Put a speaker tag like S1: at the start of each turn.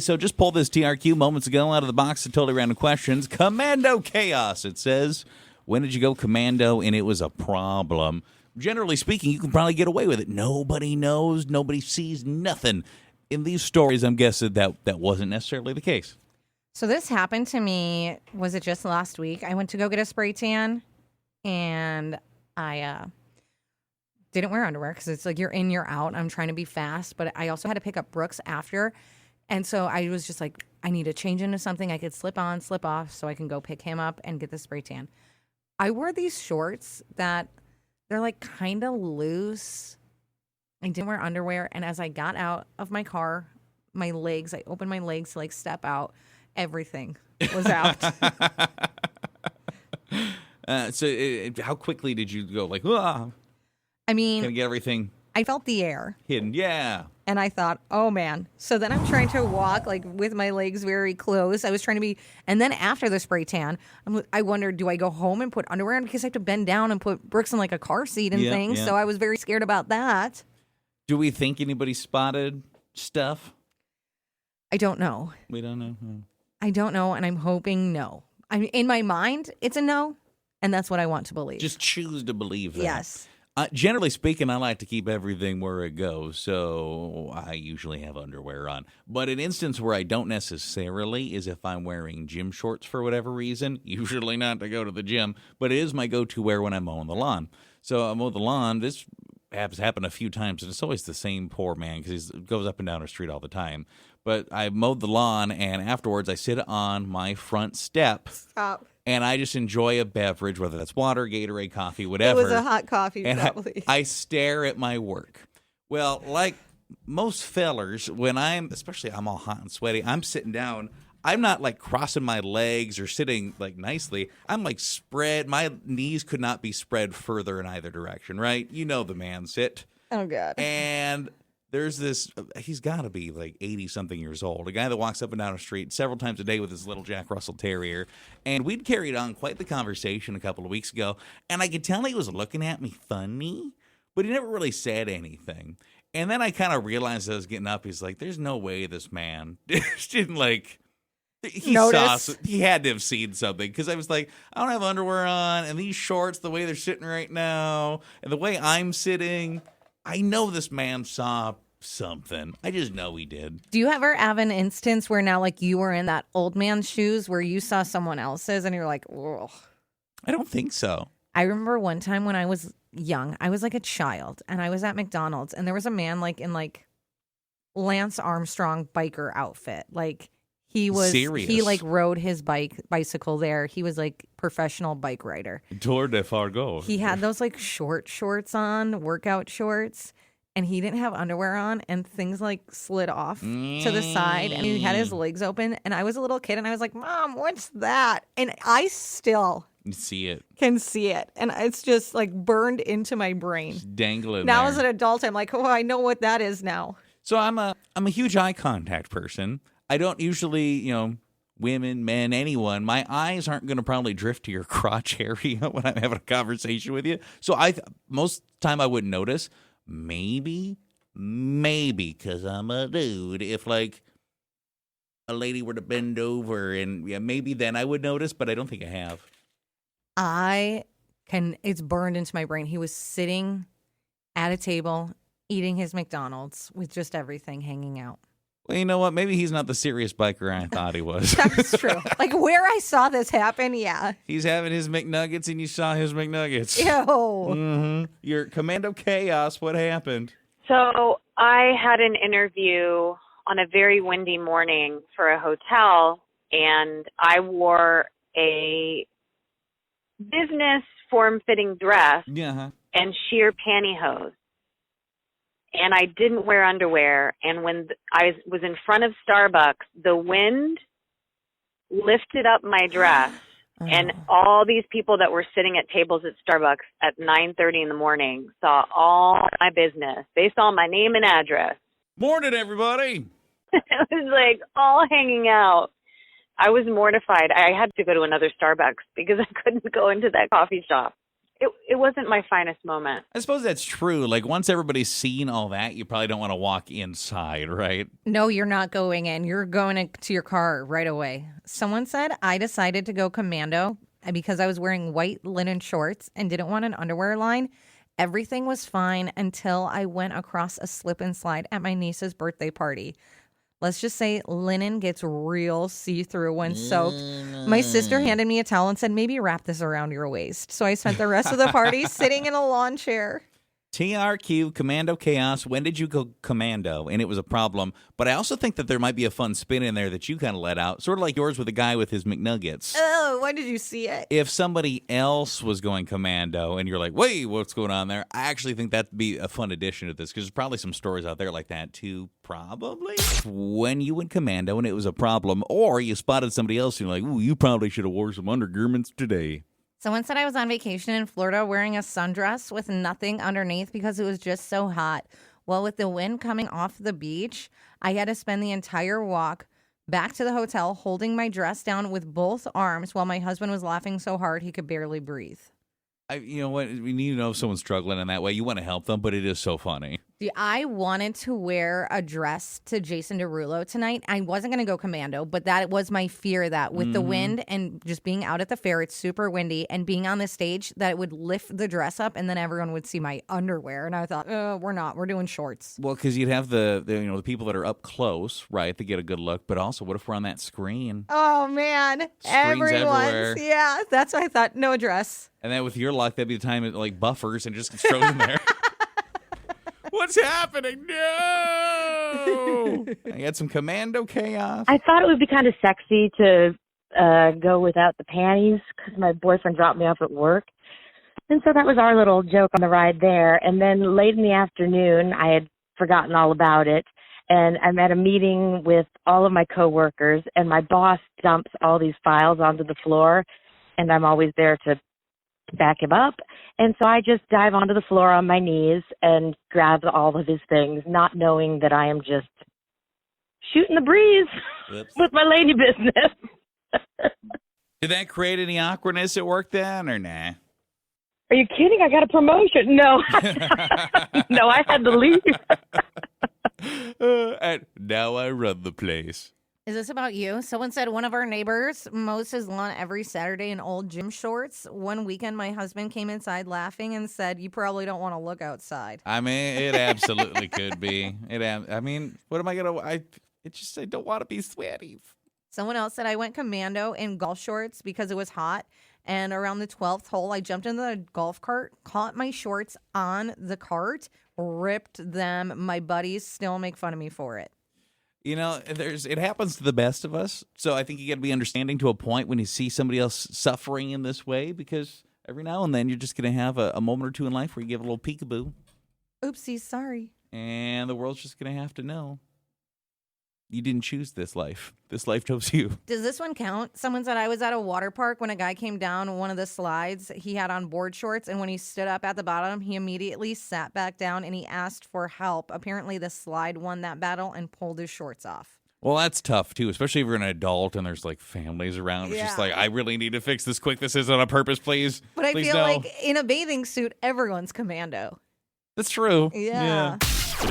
S1: So just pulled this TRQ moments ago out of the box of totally random questions. Commando chaos, it says. When did you go commando and it was a problem? Generally speaking, you can probably get away with it. Nobody knows. Nobody sees nothing. In these stories, I'm guessing that wasn't necessarily the case.
S2: So this happened to me, was it just last week? I went to go get a spray tan, and I didn't wear underwear because it's like you're in, you're out. I'm trying to be fast, but I also had to pick up Brooks after. And so I was just like, I need to change into something I could slip on, slip off so I can go pick him up and get the spray tan. I wore these shorts that they're like kind of loose. I didn't wear underwear. And as I got out of my car, I opened my legs to like step out. Everything was out.
S1: How quickly did you go? Like, can
S2: I mean,
S1: I get everything
S2: I felt the air.
S1: hidden? Yeah.
S2: And I thought, oh, man. So then I'm trying to walk, like, with my legs very close. I was trying to be... And then after the spray tan, I wondered, do I go home and put underwear on? Because I have to bend down and put Brooks in, like, a car seat and things. Yeah. So I was very scared about that.
S1: Do we think anybody spotted stuff?
S2: I don't know.
S1: We don't know?
S2: I don't know, and I'm hoping no. I mean, in my mind, it's a no, and that's what I want to believe.
S1: Just choose to believe that.
S2: Yes.
S1: Generally speaking, I like to keep everything where it goes, so I usually have underwear on. But an instance where I don't necessarily is if I'm wearing gym shorts for whatever reason, usually not to go to the gym, but it is my go-to wear when I'm mowing the lawn. So I mow the lawn. This has happened a few times, and it's always the same poor man because he goes up and down our street all the time. But I mowed the lawn, and afterwards I sit on my front step. Stop. And I just enjoy a beverage, whether that's water, Gatorade, coffee, whatever.
S2: It was a hot coffee,
S1: and
S2: probably.
S1: I stare at my work. Well, like most fellers, when especially I'm all hot and sweaty, I'm sitting down. I'm not like crossing my legs or sitting like nicely. I'm like spread. My knees could not be spread further in either direction, right? You know the man sit.
S2: Oh, God.
S1: And there's this, he's got to be like 80-something years old, a guy that walks up and down the street several times a day with his little Jack Russell Terrier. And we'd carried on quite the conversation a couple of weeks ago, and I could tell he was looking at me funny, but he never really said anything. And then I kind of realized as I was getting up, he's like, there's no way this man didn't like... He had to have seen something because I was like, I don't have underwear on, and these shorts, the way they're sitting right now, and the way I'm sitting... I know this man saw something. I just know he did.
S2: Do you ever have an instance where now, like, you were in that old man's shoes where you saw someone else's and you're like, ugh?
S1: I don't think so.
S2: I remember one time when I was young, I was like a child, and I was at McDonald's, and there was a man like in like Lance Armstrong biker outfit. Like, he was
S1: serious.
S2: He like rode his bicycle there. He was like professional bike rider.
S1: Tour de Fargo.
S2: He had those like shorts on, workout shorts, and he didn't have underwear on, and things like slid off to the side, and he had his legs open. And I was a little kid, and I was like, "Mom, what's that?" And I still
S1: can see it,
S2: and it's just like burned into my brain.
S1: Just dangling.
S2: Now
S1: there.
S2: As an adult, I'm like, "Oh, I know what that is now."
S1: So I'm a huge eye contact person. I don't usually, women, men, anyone, my eyes aren't going to probably drift to your crotch area when I'm having a conversation with you. So most time I wouldn't notice. Maybe, because I'm a dude. If like a lady were to bend over and maybe then I would notice, but I don't think I have.
S2: It's burned into my brain. He was sitting at a table eating his McDonald's with just everything hanging out.
S1: Well, you know what? Maybe he's not the serious biker I thought he was.
S2: That's true. Like where I saw this happen, yeah.
S1: He's having his McNuggets and you saw his McNuggets.
S2: Ew.
S1: Mm-hmm. Your Commando chaos, what happened?
S3: So I had an interview on a very windy morning for a hotel, and I wore a business form-fitting dress and sheer pantyhose. And I didn't wear underwear. And when I was in front of Starbucks, the wind lifted up my dress. And all these people that were sitting at tables at Starbucks at 9:30 in the morning saw all my business. They saw my name and address.
S1: Morning, everybody.
S3: It was like all hanging out. I was mortified. I had to go to another Starbucks because I couldn't go into that coffee shop. it wasn't my finest moment.
S1: I suppose that's true. Like, once everybody's seen all that, you probably don't want to walk inside, right?
S2: No, you're not going in. You're going to your car right away. Someone said I decided to go commando because I was wearing white linen shorts and didn't want an underwear line. Everything was fine until I went across a slip and slide at my niece's birthday party. Let's just say linen gets real see-through when soaked. My sister handed me a towel and said, maybe wrap this around your waist. So I spent the rest of the party sitting in a lawn chair.
S1: TRQ, Commando Chaos. When did you go commando? And it was a problem. But I also think that there might be a fun spin in there that you kind of let out, sort of like yours with the guy with his McNuggets.
S2: Oh, why did you see it?
S1: If somebody else was going commando and you're like, wait, what's going on there? I actually think that'd be a fun addition to this because there's probably some stories out there like that too, probably. When you went commando and it was a problem, or you spotted somebody else and you're like, ooh, you probably should have wore some undergarments today.
S2: Someone said I was on vacation in Florida wearing a sundress with nothing underneath because it was just so hot. Well, with the wind coming off the beach, I had to spend the entire walk back to the hotel holding my dress down with both arms while my husband was laughing so hard he could barely breathe.
S1: You know what? We need to know if someone's struggling in that way. You want to help them, but it is so funny.
S2: I wanted to wear a dress to Jason Derulo tonight. I wasn't going to go commando, but that was my fear that with the wind and just being out at the fair, it's super windy, and being on the stage, that it would lift the dress up and then everyone would see my underwear. And I thought, we're not. We're doing shorts.
S1: Well, because you'd have the people that are up close, right, to get a good look. But also, what if we're on that screen?
S2: Oh, man.
S1: Everywhere.
S2: Yeah, that's why I thought no dress.
S1: And then with your luck, that'd be the time it like buffers and just gets thrown in there. What's happening? No! I had some commando chaos.
S4: I thought it would be kind of sexy to go without the panties because my boyfriend dropped me off at work. And so that was our little joke on the ride there. And then late in the afternoon, I had forgotten all about it. And I'm at a meeting with all of my coworkers, and my boss dumps all these files onto the floor, and I'm always there to back him up. And so I just dive onto the floor on my knees and grab all of his things, not knowing that I am just shooting the breeze with my lady business.
S1: Did that create any awkwardness at work then, or nah?
S4: Are you kidding? I got a promotion. No. No, I had to leave.
S1: And now I run the place.
S2: Is this about you? Someone said one of our neighbors mows his lawn every Saturday in old gym shorts. One weekend, my husband came inside laughing and said, you probably don't want to look outside.
S1: I mean, it absolutely could be. I mean, what am I going to... I don't want to be sweaty.
S2: Someone else said I went commando in golf shorts because it was hot. And around the 12th hole, I jumped into the golf cart, caught my shorts on the cart, ripped them. My buddies still make fun of me for it.
S1: You know, it happens to the best of us. So I think you got to be understanding to a point when you see somebody else suffering in this way, because every now and then you're just going to have a moment or two in life where you give a little peekaboo.
S2: Oopsies, sorry.
S1: And the world's just going to have to know. You didn't choose this life. This life chose you.
S2: Does this one count? Someone said I was at a water park when a guy came down one of the slides. He had on board shorts, and when he stood up at the bottom, he immediately sat back down and he asked for help. Apparently, the slide won that battle and pulled his shorts off.
S1: Well, that's tough, too, especially if you're an adult and there's, like, families around. It's just like, I really need to fix this quick. This isn't on purpose, please.
S2: But I
S1: Please
S2: feel
S1: no.
S2: like in a bathing suit, everyone's commando.
S1: That's true.
S2: Yeah.